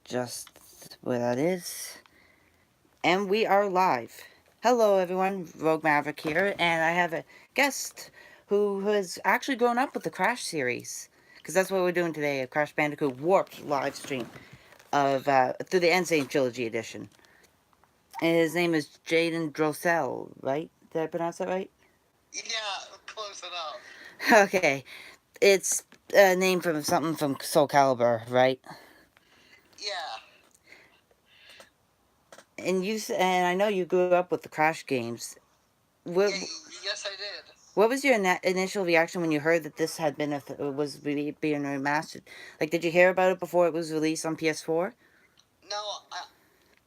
just where that is. And we are live. Hello, everyone. Rogue Maverick here, and I have a guest who has actually grown up with the Crash series. Because that's what we're doing today, a Crash Bandicoot Warped live stream of through the Insane Trilogy edition. And his name is Jaden Drossel, right? Did I pronounce that right? Yeah, close enough. Okay. It's a name from something from Soul Calibur, right? Yeah. And I know you grew up with the Crash games. What, Yes, I did. what was your initial reaction when you heard that this had been was being remastered? Like, did you hear about it before it was released on PS4? No,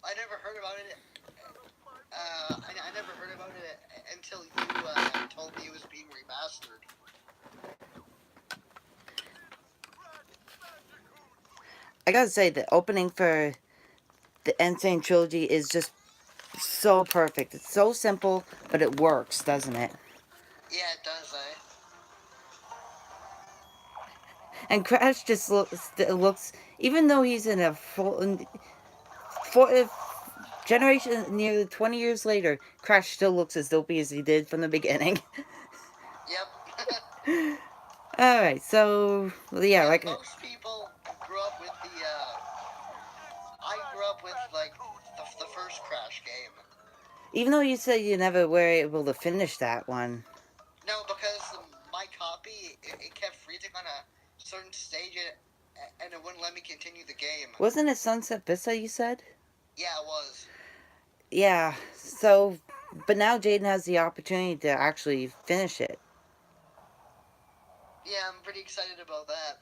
I never heard about it. I never heard about it until you told me it was being remastered. I gotta say, the opening for the Insane Trilogy is just so perfect. It's so simple, but it works, doesn't it? Yeah, it does, eh? And Crash just looks, even though he's in a full generation, nearly 20 years later, Crash still looks as dopey as he did from the beginning. Yep. Alright, so, yeah, like... most people grew up with the, I grew up with, like, the first Crash game. Even though you said you never were able to finish that one. No, because my copy, it kept freezing on a certain stage, and it wouldn't let me continue the game. Wasn't it Sunset Vista, you said? Yeah, it was. Yeah, so... But now Jaden has the opportunity to actually finish it. Yeah, I'm pretty excited about that.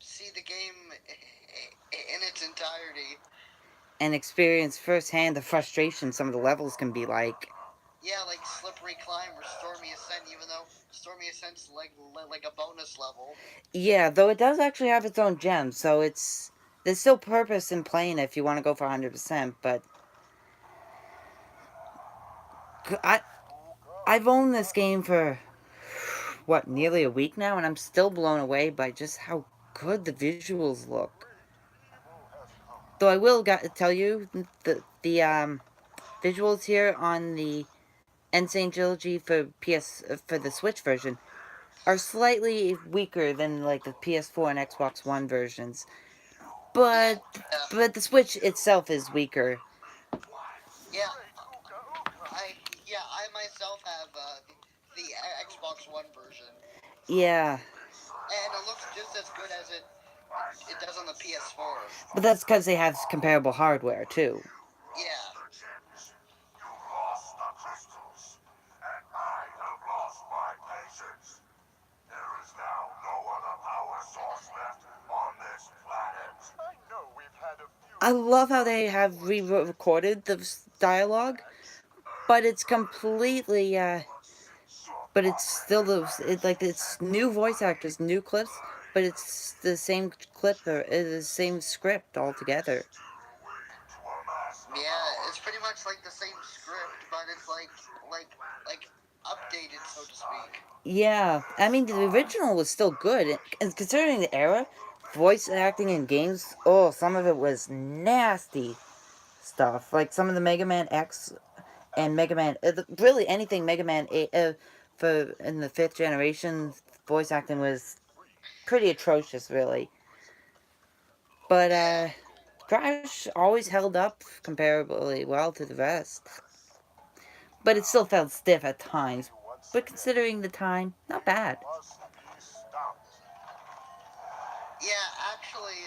See the game in its entirety. And experience firsthand the frustration some of the levels can be like. Yeah, like Slippery Climb or Stormy Ascent, even though Stormy Ascent's like a bonus level. Yeah, though it does actually have its own gems, so it's... There's still purpose in playing it if you want to go for 100%, but... I've owned this game for... What, nearly a week now, and I'm still blown away by just how good the visuals look. Though I will tell you, the visuals here on the Insane Trilogy for for the Switch version are slightly weaker than like the PS4 and Xbox One versions. But the Switch itself is weaker. Yeah, I myself have the Xbox One version. Yeah. And it looks just as good as it does on the PS4. But that's because they have comparable hardware too. Yeah. I love how they have re-recorded the dialogue, but it's completely, but it's still it's new voice actors, new clips, but it's the same clip or the same script altogether. Yeah, it's pretty much like the same script, but it's like updated, so to speak. Yeah, I mean the original was still good, and considering the era, voice acting in games, oh, some of it was nasty stuff. Like some of the Mega Man X and Mega Man, really anything Mega Man 8, for in the 5th generation, voice acting was pretty atrocious, really. But Crash always held up comparably well to the rest. But it still felt stiff at times. But considering the time, not bad. Yeah, actually,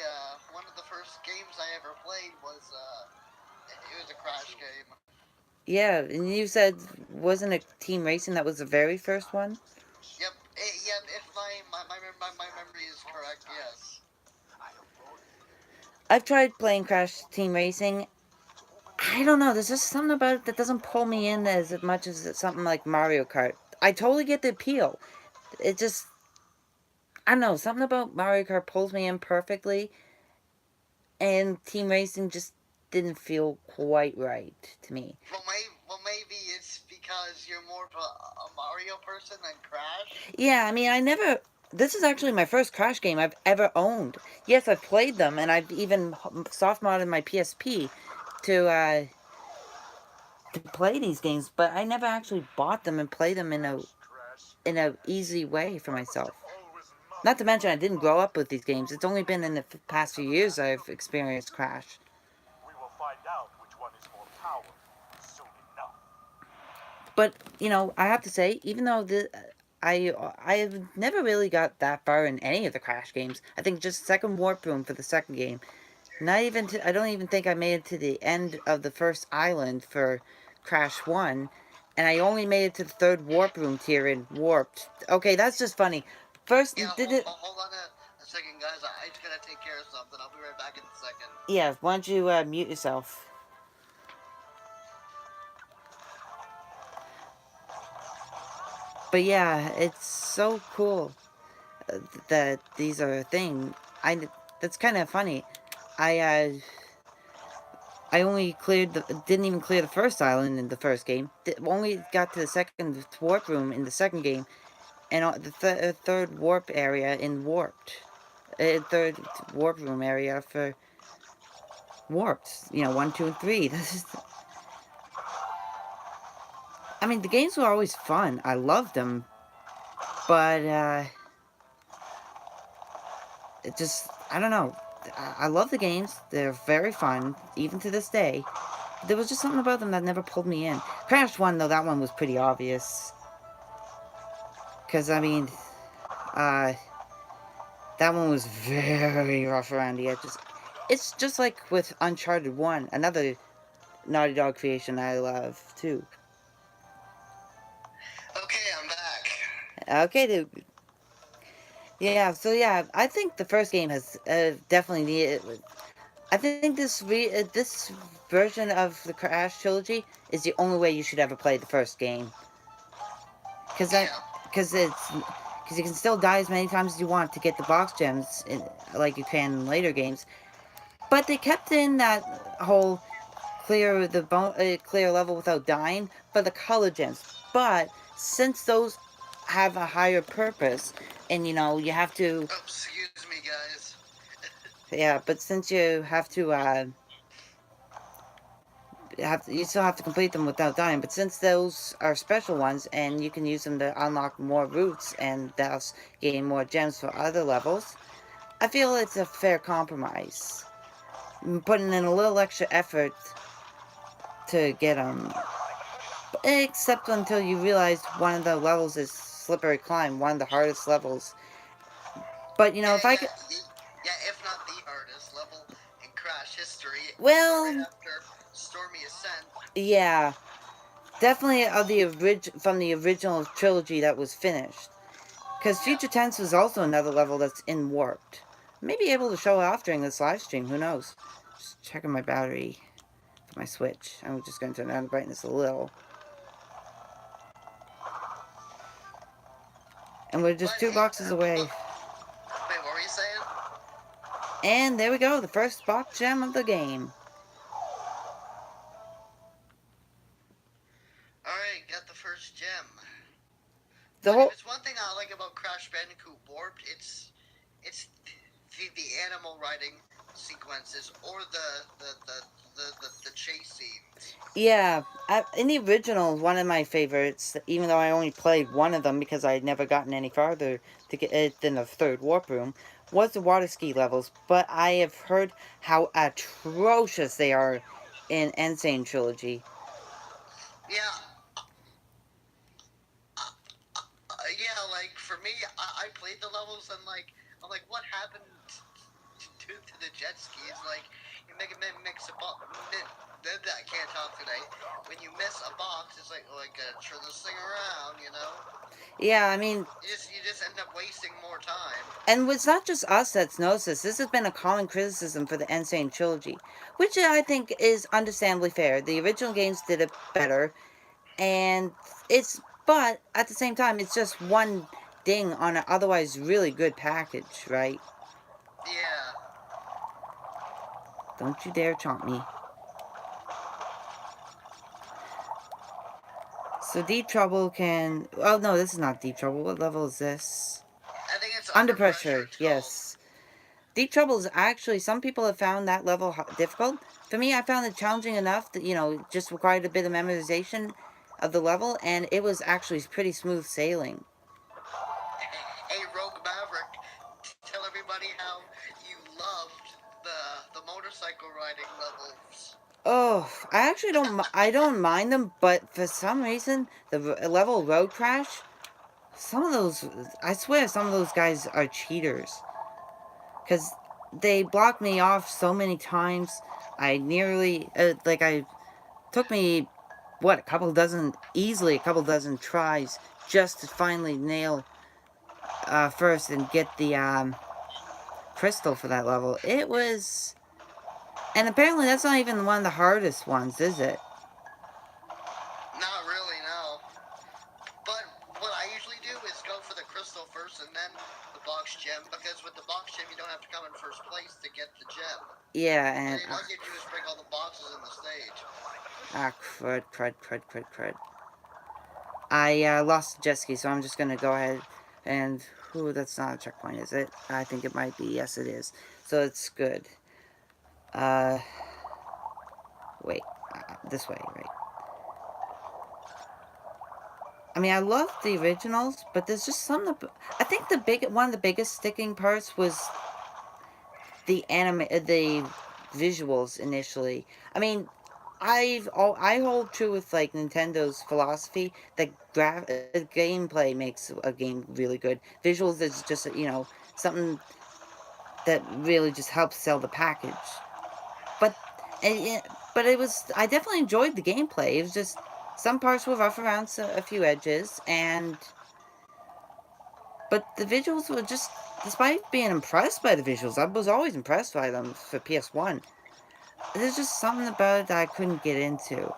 one of the first games I ever played was it was a Crash game. Yeah, and you said, wasn't it Team Racing that was the very first one? Yep, if my memory is correct, yes. I've tried playing Crash Team Racing. I don't know, there's just something about it that doesn't pull me in as much as something like Mario Kart. I totally get the appeal. It just... I don't know, something about Mario Kart pulls me in perfectly, and Team Racing just didn't feel quite right to me. Well, maybe it's because you're more of a Mario person than Crash. Yeah, I mean, I never This is actually my first Crash game I've ever owned. Yes, I've played them, and I've even soft modded my PSP to play these games, but I never actually bought them and played them in a easy way for myself. Not to mention, I didn't grow up with these games. It's only been in the past few years I've experienced Crash. We will find out which one is more powerful soon enough. But I have to say, even though I have never really got that far in any of the Crash games. I think just second warp room for the second game. Not even I don't even think I made it to the end of the first island for Crash 1, and I only made it to the third warp room tier in Warped. Okay, that's just funny. First, Yeah, did it? hold on a second, guys. I just gotta take care of something. I'll be right back in a second. Yeah, why don't you mute yourself? But yeah, it's so cool that these are a thing. I That's kind of funny. I uh, I only didn't even clear the first island in the first game. Only got to the second warp room in the second game, and the third warp area in Warped. Third warp room area for Warped. 1, 2, and 3. This is. I mean, the games were always fun. I loved them, but it just I don't know. I love the games. They're very fun, even to this day. There was just something about them that never pulled me in. Crash 1, though, that one was pretty obvious. Because, I mean, uh, that one was very rough around the edges. It's just like with Uncharted 1, another Naughty Dog creation I love, too. Okay, I'm back. Okay, dude. Yeah, so yeah, I think the first game has definitely needed. I think this version of the Crash trilogy is the only way you should ever play the first game. Because you can still die as many times as you want to get the box gems, like you can in later games. But they kept in that whole clear level without dying, but the color gems. But since those have a higher purpose, and you have to, Oh, excuse me, guys. yeah. But since you have to, you still have to complete them without dying. But since those are special ones, and you can use them to unlock more routes and thus gain more gems for other levels, I feel it's a fair compromise. Putting in a little extra effort to get them. Except until you realize one of the levels is Slippery Climb, one of the hardest levels. But if I could. Yeah, if not the hardest level in Crash history. Well. Right after Stormy Ascent. Yeah. Definitely from the original trilogy that was finished. Because Future Tense was also another level that's in Warped. Maybe able to show it off during this live stream, who knows? Just checking my battery for my Switch. I'm just going to turn down the brightness a little. And we're just 2 boxes away. Wait, what were you saying? And there we go, the first box gem of the game. Alright, got the first gem. It's one thing I like about Crash Bandicoot Warped, it's the animal riding sequences or the chase scenes. Yeah, in the original, one of my favorites, even though I only played one of them because I had never gotten any farther to get it than the third warp room, was the water ski levels. But I have heard how atrocious they are in Insane Trilogy. Yeah. Yeah, like for me, I played the levels and I'm like, what happened to the jet skis? Like, you mix a box. I can't talk today. When you miss a box, it's like turn this thing around, Yeah, I mean, you just end up wasting more time. and it's not just us that's noticed this. This has been a common criticism for the Insane Trilogy, which I think is understandably fair. The original games did it better, and but at the same time, it's just one ding on an otherwise really good package, right? Yeah. Don't you dare chomp me. So Deep Trouble can. Oh no, this is not Deep Trouble. What level is this? I think it's It's Under under pressure, pressure. It's called. yes. Deep Trouble is actually, some people have found that level difficult. For me, I found it challenging enough that, it just required a bit of memorization of the level, and it was actually pretty smooth sailing. Hey, Rogue Maverick, tell everybody how you loved the motorcycle riding levels. Oh, I actually I don't mind them, but for some reason, the level Road Crash, some of those, I swear some of those guys are cheaters. Because they blocked me off so many times. I nearly, took me, what, easily a couple dozen tries just to finally nail first and get the crystal for that level. It was, and apparently that's not even one of the hardest ones, is it? Not really, no. But what I usually do is go for the crystal first and then the box gem, because with the box gem you don't have to come in first place to get the gem. Yeah, And and, all you have to do is break all the boxes in the stage. crud. I lost the jet ski, so I'm just gonna go ahead and, that's not a checkpoint, is it? I think it might be. Yes, it is. So it's good. Uh, wait, this way, right? I mean, I love the originals, but there's just some. I think one of the biggest sticking parts was the visuals initially. I mean, I hold true with like Nintendo's philosophy that gameplay makes a game really good. Visuals is just something that really just helps sell the package. But it, but it was, I definitely enjoyed the gameplay. It was just some parts were rough around a few edges, but the visuals were just, despite being impressed by the visuals, I was always impressed by them for PS1. There's just something about it that I couldn't get into. Well,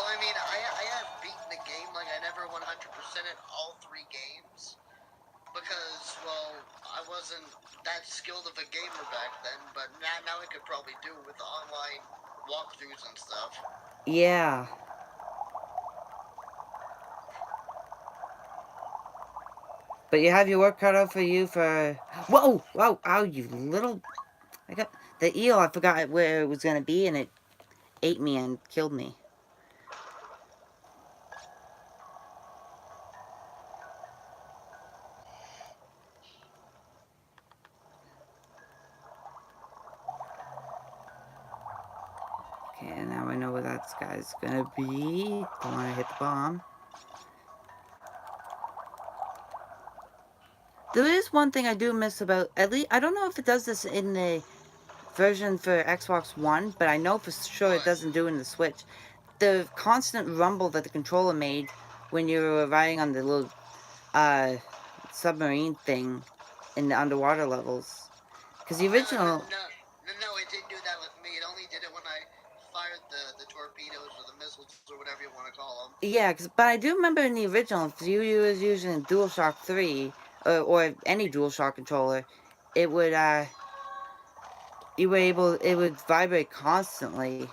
I mean, I have beaten the game, like I never 100% in all three games. Because, well, I wasn't that skilled of a gamer back then, but now I could probably do it with the online walkthroughs and stuff. Yeah. But you have your work cut out for you for... Whoa! Whoa! Ow, you little... I got... The eel, I forgot where it was going to be, and it ate me and killed me. Okay, now I know where that guy's going to be. Don't want to hit the bomb. There is one thing I do miss about... At least, I don't know if it does this in the version for Xbox One, but I know for sure it What? doesn't do it in the Switch. The constant rumble that the controller made when you were riding on the little submarine thing in the underwater levels. Because the original... No, it didn't do that with me. It only did it when I fired the torpedoes or the missiles or whatever you want to call them. Yeah, but I do remember in the original, if you was using DualShock 3, or any DualShock controller, it would, it would vibrate constantly.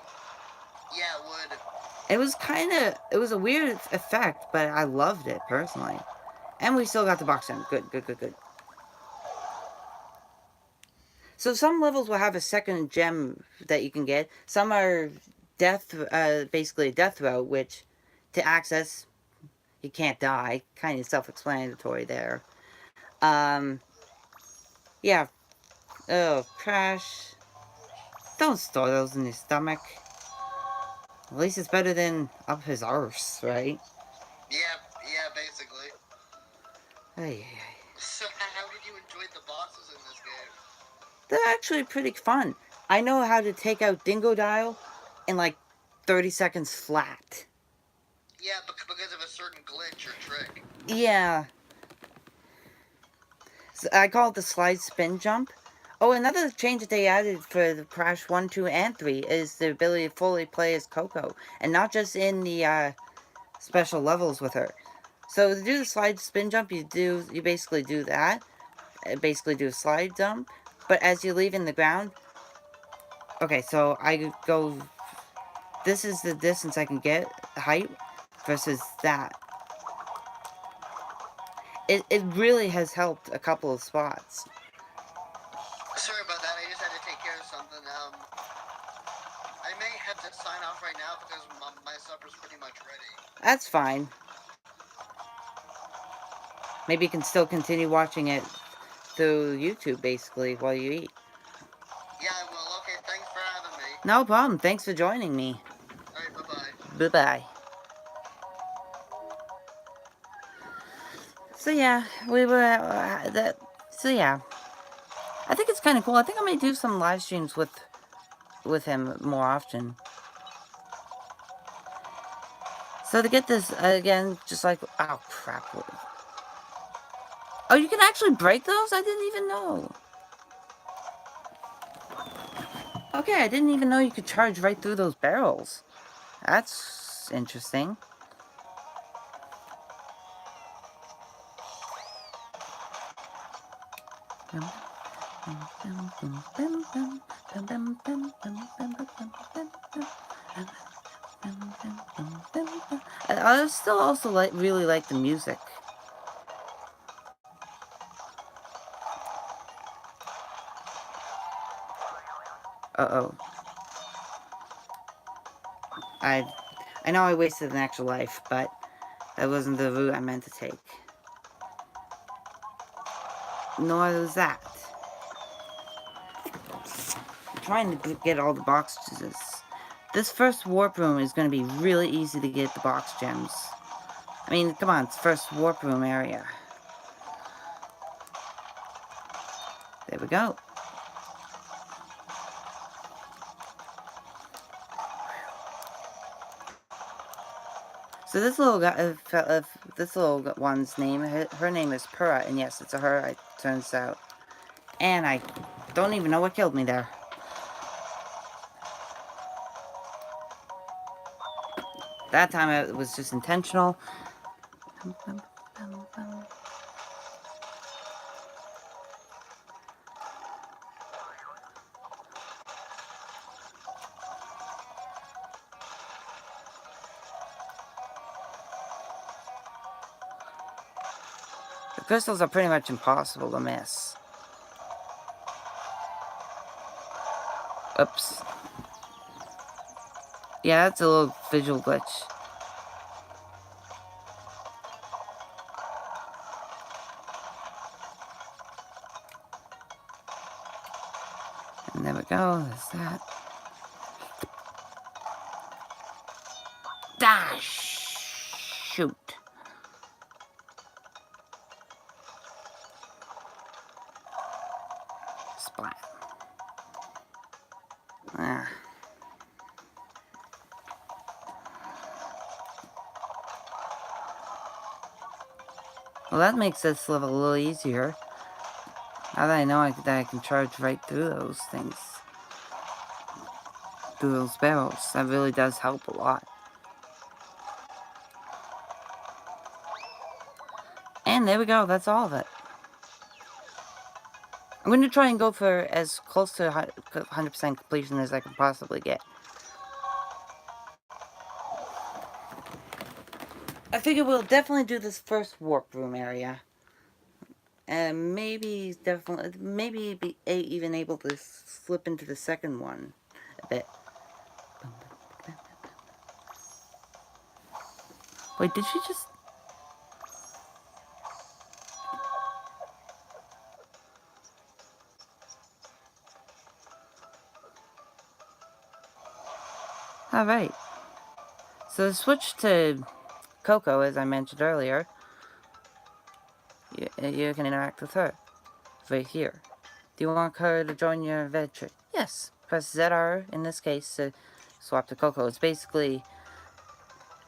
Yeah, it would. It was a weird effect, but I loved it, personally. And we still got the box in. Good. So some levels will have a second gem that you can get. Some are basically a death row, which to access, you can't die. Kind of self-explanatory there. Um, yeah. Oh, crash. Don't store those in your stomach. At least it's better than up his arse, right? Yeah, basically. Ay. So, how did you enjoy the bosses in this game? They're actually pretty fun. I know how to take out Dingo Dial in like 30 seconds flat. Yeah, because of a certain glitch or trick. Yeah. So I call it the slide spin jump. Oh, another change that they added for the Crash 1, 2, and 3 is the ability to fully play as Coco. And not just in the special levels with her. So to do the slide spin jump, you basically do that. Basically do a slide jump. But as you're leaving the ground... Okay, so I go... This is the distance I can get, height, versus that. it really has helped a couple of spots. Sorry about that. I just had to take care of something. I may have to sign off right now because my supper's pretty much ready. That's fine. Maybe you can still continue watching it through YouTube, basically, while you eat. Yeah, I will. Okay, thanks for having me. No problem. Thanks for joining me. Alright, bye-bye. Bye-bye. So yeah, we were that. So yeah, I think it's kind of cool. I think I may do some live streams with him more often. So to get this again, just like oh crap. Oh, you can actually break those? I didn't even know. Okay, I didn't even know you could charge right through those barrels. That's interesting. I still also really like the music. Uh-oh. I know I wasted an extra life, but that wasn't the route I meant to take. Nor was that. I'm trying to get all the boxes. This first warp room is going to be really easy to get the box gems. I mean, come on, it's first warp room area. There we go. So this little guy, this little one's name, her name is Pura, and yes, it's a her, it turns out. And I don't even know what killed me there. That time it was just intentional. The crystals are pretty much impossible to miss. Oops. Yeah, that's a little visual glitch. And there we go, there's that. Dash! Shoot. Splat. Ah. Well, that makes this level a little easier. Now that I know that I can charge right through those things. Through those barrels. That really does help a lot. And there we go, that's all of it. I'm going to try and go for as close to 100% completion as I can possibly get. I figure we'll definitely do this first warp room area. And maybe be even able to slip into the second one a bit. Wait, did she just... Alright. So switch to Coco, as I mentioned earlier. You can interact with her. Right here. Do you want her to join your adventure? Yes. Press ZR in this case to swap to Coco. It's basically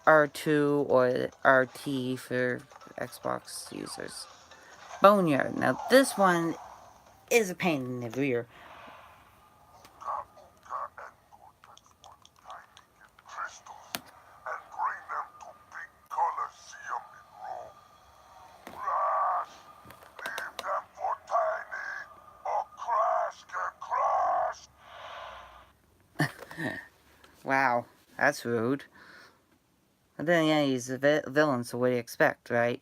R2 or RT for Xbox users. Boneyard. Now this one is a pain in the rear. Wow, that's rude. But then, yeah, he's a villain, so what do you expect, right?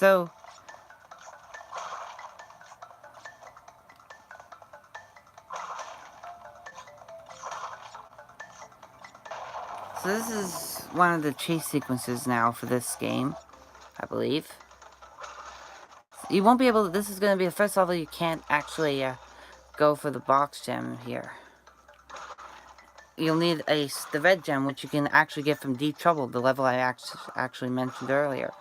So this is one of the chase sequences now for this game, I believe. You won't be able to, this is going to be the first level you can't actually go for the box gem here. You'll need the red gem, which you can actually get from Deep Trouble, the level I actually mentioned earlier.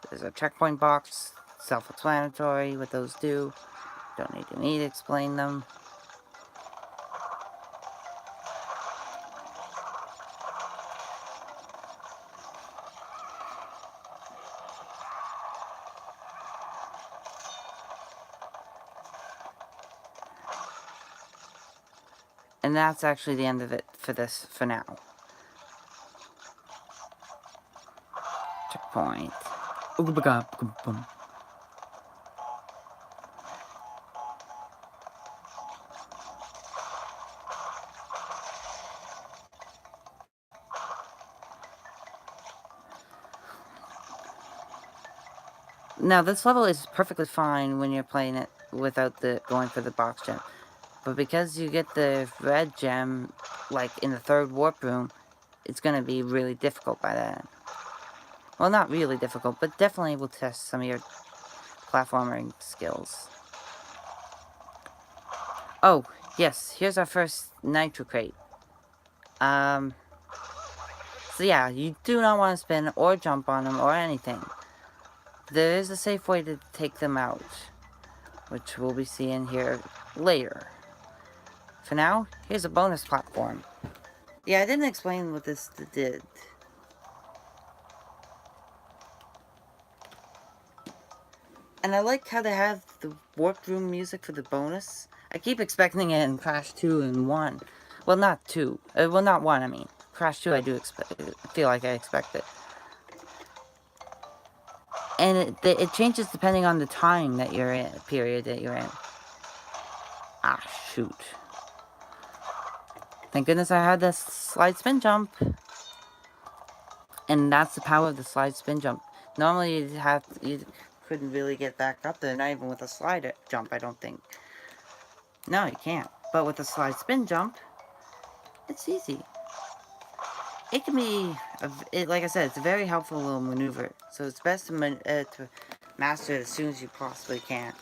There's a checkpoint box, self-explanatory what those do. Don't need me to explain them. And that's actually the end of it for now. Checkpoint. Now this level is perfectly fine when you're playing it without going for the box gem. But because you get the red gem, like in the third warp room, it's going to be really difficult by then. Well, not really difficult, but definitely will test some of your platforming skills. Oh, yes, here's our first nitro crate. So yeah, you do not want to spin or jump on them or anything. There is a safe way to take them out, which we'll be seeing here later. For now, here's a bonus platform. Yeah, I didn't explain what this did. And I like how they have the warp room music for the bonus. I keep expecting it in Crash 2 and 1. Well, not 2. Well, not 1, I mean. Crash 2, I do feel like I expect it. And it changes depending on the time that you're in, period that you're in. Ah, shoot. Thank goodness I had this slide spin jump. And that's the power of the slide spin jump. Normally you couldn't really get back up there, not even with a slide jump, I don't think. No, you can't. But with a slide spin jump, it's easy. It can be, like I said, it's a very helpful little maneuver. So it's best to master it as soon as you possibly can.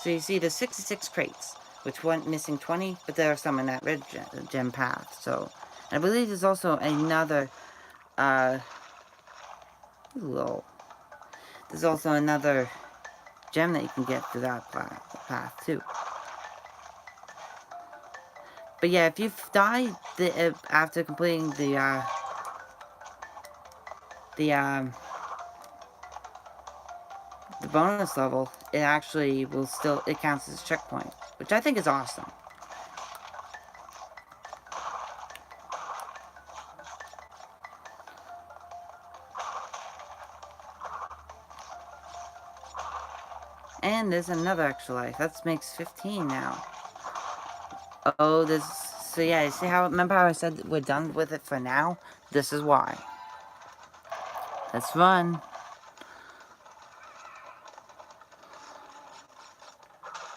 So you see the 66 crates, which went missing 20, but there are some in that red gem path. So, and I believe there's also another, there's also another gem that you can get through that path too. But yeah, if you've died after completing the bonus level, it actually will it counts as a checkpoint, which I think is awesome. And there's another extra life. That makes 15 now. Oh, so yeah, you see remember how I said we're done with it for now? This is why. Let's run.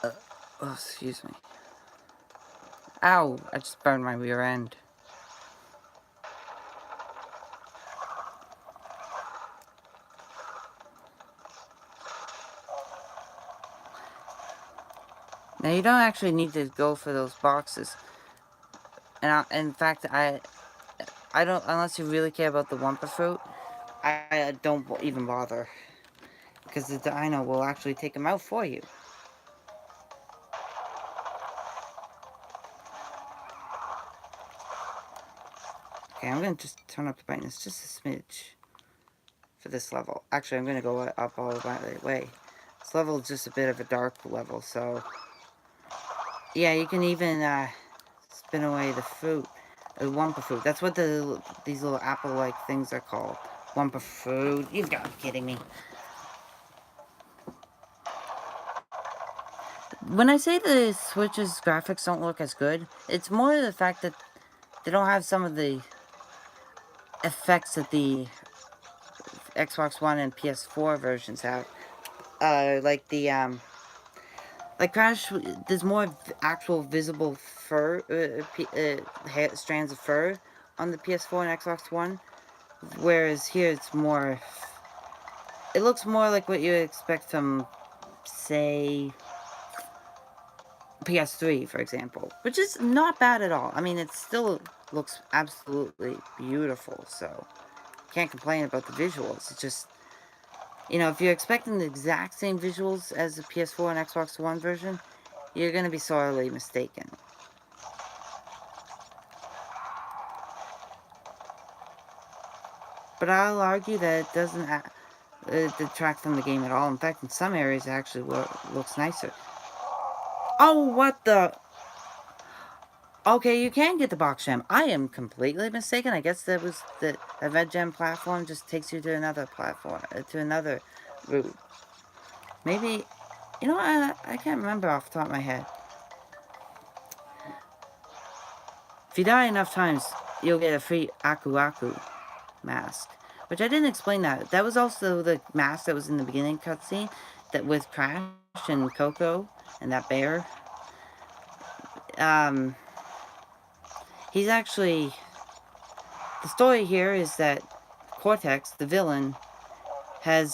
Oh, excuse me. Ow, I just burned my rear end. Now you don't actually need to go for those boxes. And in fact, I don't, unless you really care about the Wumpa fruit, I don't even bother. Because the dino will actually take them out for you. Okay, I'm going to just turn up the brightness just a smidge for this level. Actually, I'm going to go up all the way. This level is just a bit of a dark level, so... Yeah, you can even spin away the fruit. The Wumpa fruit. That's what these little apple-like things are called. Wumpa fruit. You've got to be kidding me. When I say the Switch's graphics don't look as good, it's more the fact that they don't have some of the effects that the Xbox One and PS4 versions have. Like the like Crash, there's more actual visible fur, strands of fur on the PS4 and Xbox One, whereas here it's more. It looks more like what you expect from, say, PS3, for example, which is not bad at all. I mean, it still looks absolutely beautiful, so can't complain about the visuals. It's just, you know, if you're expecting the exact same visuals as the PS4 and Xbox One version, you're going to be sorely mistaken. But I'll argue that it doesn't detract from the game at all. In fact, in some areas, it actually looks nicer. Oh, what the... Okay, you can get the box gem. I am completely mistaken. I guess that was the red gem platform just takes you to another platform, to another route. Maybe, you know, I can't remember off the top of my head. If you die enough times, you'll get a free Aku Aku mask. Which I didn't explain that. That was also the mask that was in the beginning cutscene, that with Crash and Coco and that bear. He's actually... The story here is that Cortex, the villain, has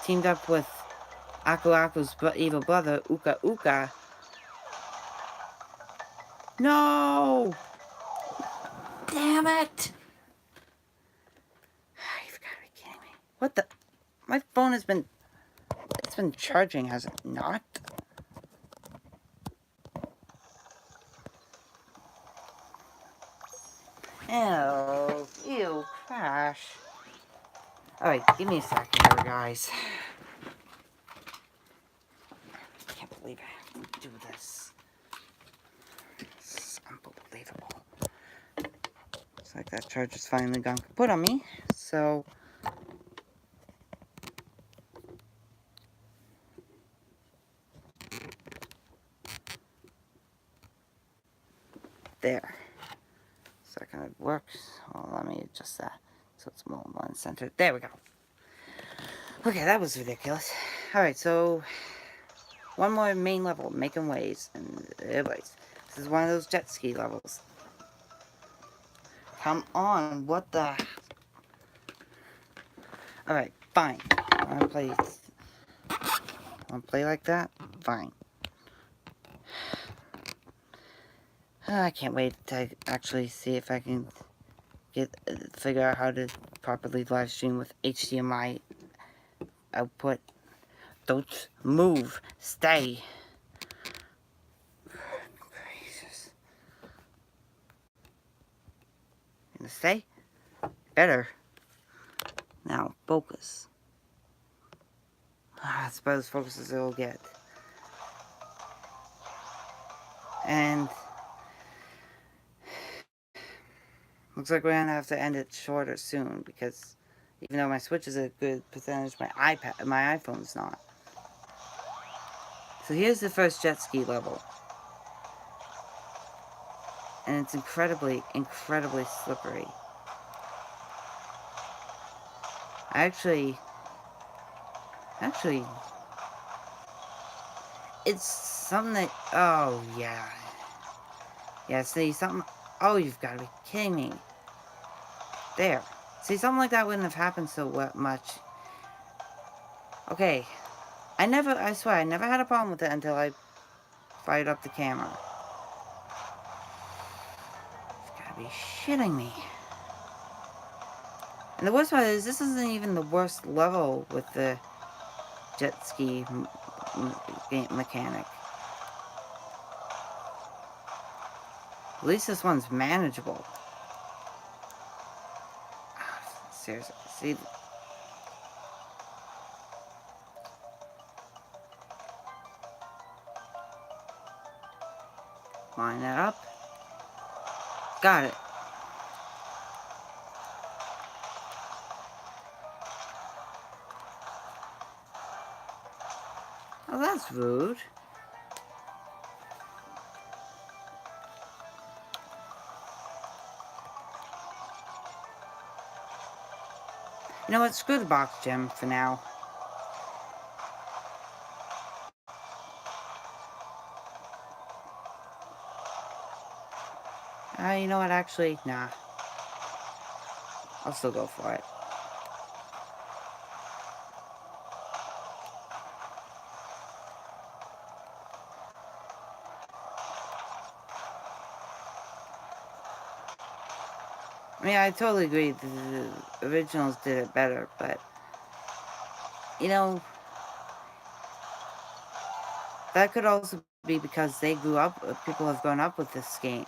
teamed up with Aku Aku's evil brother, Uka Uka. No! Damn it! You've got to be kidding me. What the... My phone has been... It's been charging, has it not? Oh, ew, Crash. Alright, give me a second here, guys. I can't believe I have to do this. This is unbelievable. Looks like that charger's finally gone kaput on me, so... There. So that kind of works. Well, let me adjust that so it's more centered. There we go. Okay, that was ridiculous. Alright, so one more main level, making waves. And anyways, this is one of those jet ski levels. Come on, what the... Alright, fine. Wanna play like that? Fine. I can't wait to actually see if I can figure out how to properly live stream with HDMI output. Don't move. Stay. Jesus. You gonna stay? Better. Now, focus. That's about as focused as it'll get. And... looks like we're gonna have to end it shorter soon, because even though my Switch is a good percentage, my iPhone's not. So here's the first jet ski level. And it's incredibly, incredibly slippery. Actually, it's something that, oh yeah. Yeah, see, something, oh, you've got to be kidding me. There. See, something like that wouldn't have happened so much. Okay. I swear, I never had a problem with it until I fired up the camera. You've got to be shitting me. And the worst part is, this isn't even the worst level with the jet ski mechanic. At least this one's manageable. Seriously, see? Line that up. Got it. Oh, that's rude. You know what? Screw the box gem for now. You know what? Actually, nah. I'll still go for it. I mean, I totally agree. The originals did it better, but you know, that could also be because they grew up. People have grown up with this game.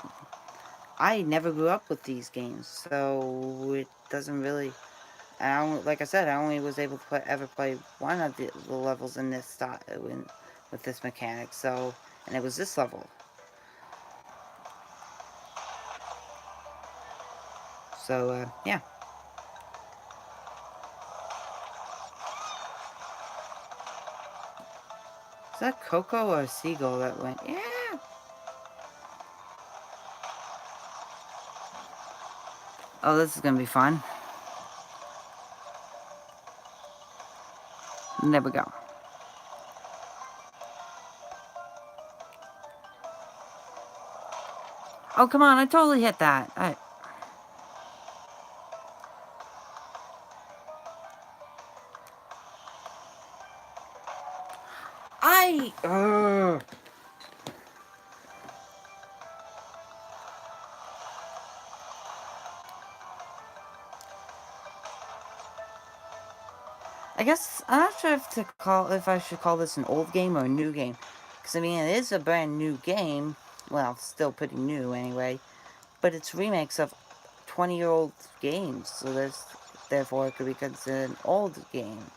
I never grew up with these games, so it doesn't really. Like I said, I only was able to ever play one of the levels in this style with this mechanic. So, and it was this level. So, yeah. Is that Coco or a seagull that went? Yeah. Oh, this is gonna be fun. There we go. Oh, come on. I totally hit that. I guess I'm not sure if I should call this an old game or a new game, because I mean it is a brand new game. Well, still pretty new anyway, but it's remakes of 20-year-old games, so therefore it could be considered an old game.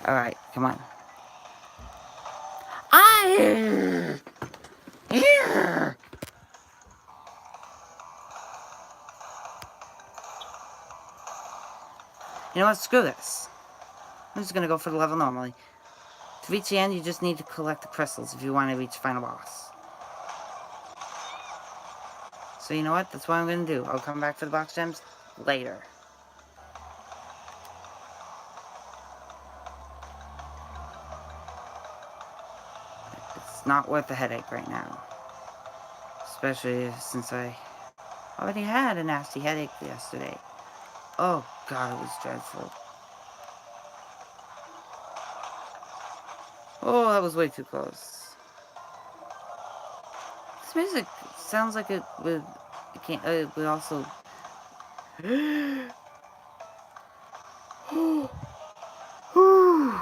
All right, come on. Here. You know what? Screw this. I'm just gonna go for the level normally. To reach the end, you just need to collect the crystals if you want to reach the final boss. So you know what? That's what I'm gonna do. I'll come back for the box gems later. It's not worth the headache right now. Especially since I already had a nasty headache yesterday. Oh god, it was dreadful. Oh, that was way too close. This music sounds like it would. It would also.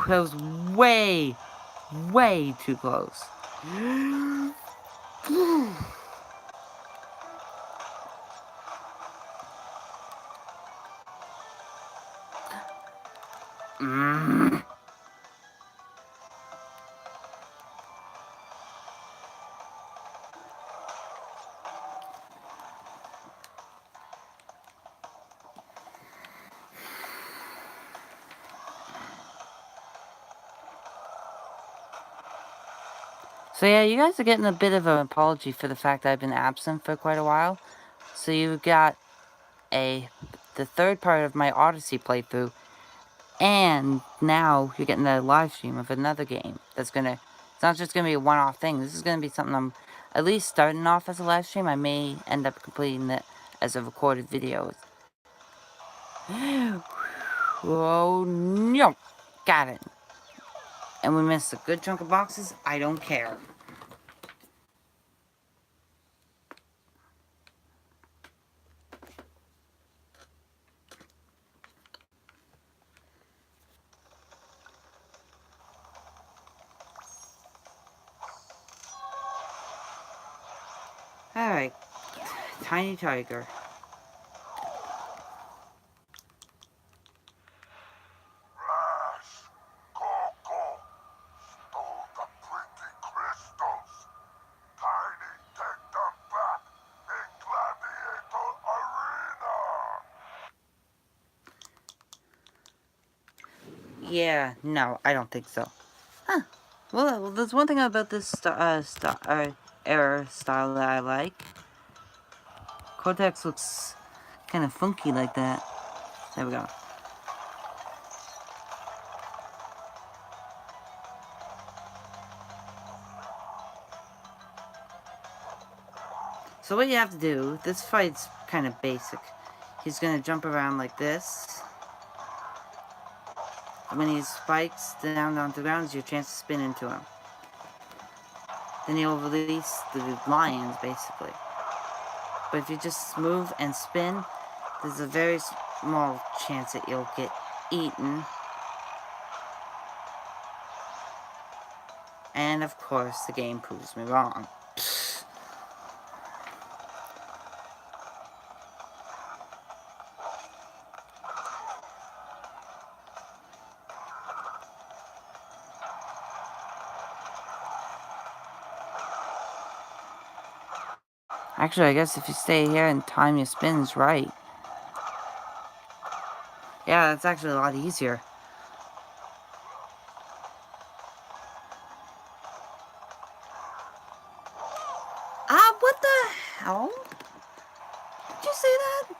That was way, way too close. So yeah, you guys are getting a bit of an apology for the fact that I've been absent for quite a while. So you've got the third part of my Odyssey playthrough, and now you're getting the live stream of another game that's gonna. It's not just gonna be a one-off thing. This is gonna be something I'm at least starting off as a live stream. I may end up completing it as a recorded video. Oh no, got it. And we missed a good chunk of boxes. I don't care. Alright. Tiny Tiger. Rash! Coco! Stole the pretty crystals! Tiny, take them back in Gladiator Arena! Yeah, no, I don't think so. Huh. Well, there's one thing about this error style that I like. Cortex looks kind of funky like that. There we go. So what you have to do, this fight's kind of basic. He's gonna jump around like this. When he spikes down onto the ground, it's your chance to spin into him. Then you'll release the lions, basically. But if you just move and spin, there's a very small chance that you'll get eaten. And of course, the game proves me wrong. Actually, I guess if you stay here and time your spins right. Yeah, that's actually a lot easier. Ah, what the hell? Did you say that?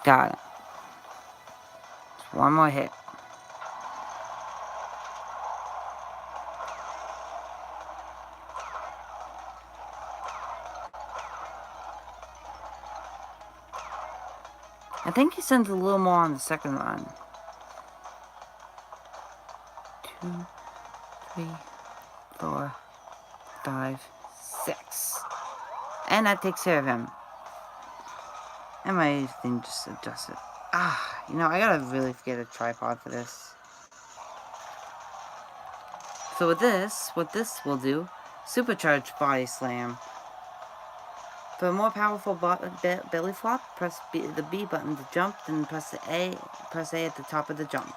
Got it. Just one more hit. I think he sends a little more on the second run. 2, 3, 4, 5, 6. And that takes care of him. And my thing just adjusted. Ah, you know, I gotta really get a tripod for this. So with this, what this will do, supercharged body slam. For a more powerful belly flop, press the B button to jump, then press A at the top of the jump.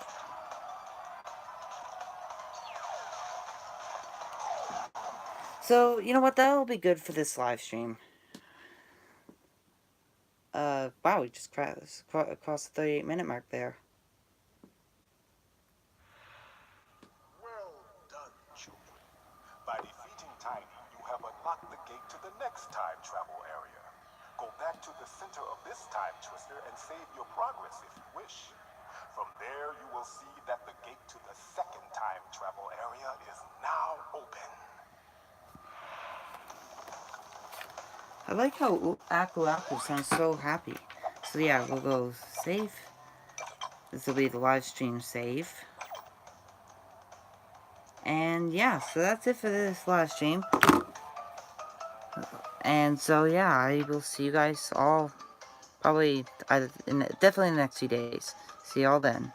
So, you know what, that'll be good for this live stream. Wow, we just crossed the 38-minute mark there. Well done, children. By defeating Tiny, you have unlocked the gate to the next time travel area. Go back to the center of this time twister and save your progress if you wish. From there, you will see that the gate to the second time travel area is now open. I like how Aku Aku sounds so happy. So yeah, we'll go save. This will be the live stream save. And yeah, so that's it for this live stream. And so yeah, I will see you guys all probably definitely in the next few days. See y'all then.